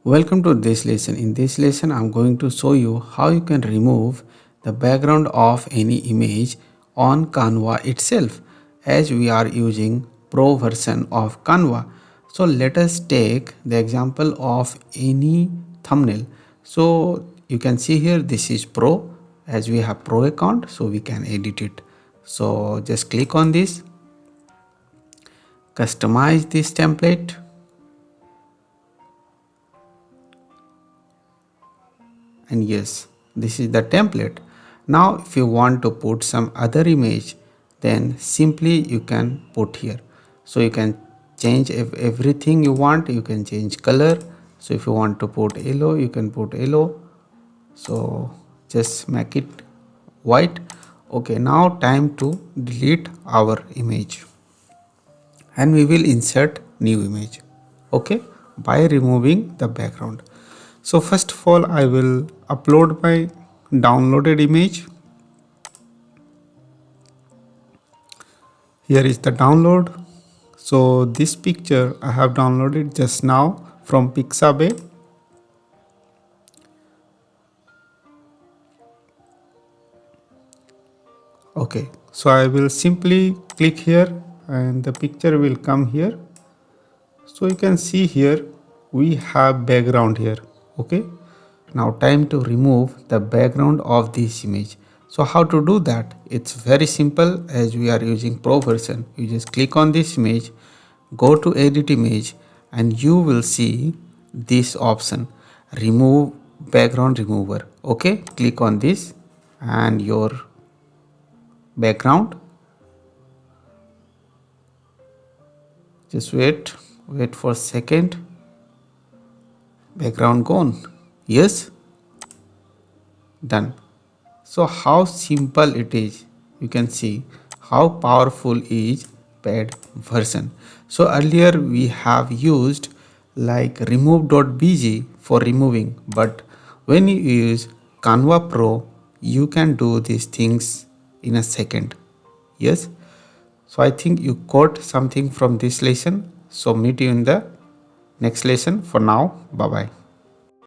Welcome to this lesson. In this lesson, I'm going to show you how you can remove the background of any image on Canva itself, as we are using Pro version of Canva. So let us take the example of any thumbnail. So you can see here this is Pro, as we have Pro account, so we can edit it. So just click on this, customize this template. And yes, this is the template. Now if you want to put some other image, then simply you can put here. So you can change everything you want. You can change color. So if you want to put yellow, you can put yellow. So just make it white. Okay, now time to delete our image, and we will insert new image, okay, by removing the background. So first of all, I will upload my downloaded image. Here is the download. So this picture I have downloaded just now from Picsart. Okay, so I will simply click here and the picture will come here. So you can see here we have background here. Okay, now time to remove the background of this image. So how to do that? It's very simple, as we are using Pro version. You just click on this image, go to edit image, and you will see this option, remove background remover. Okay, click on this and your background, just wait for a second. Background gone. Yes, done. So how simple it is. You can see how powerful is paid version. So earlier we have used like remove.bg for removing, but when you use Canva Pro, you can do these things in a second. Yes, so I think you got something from this lesson. So meet you in the next lesson. For now, bye bye.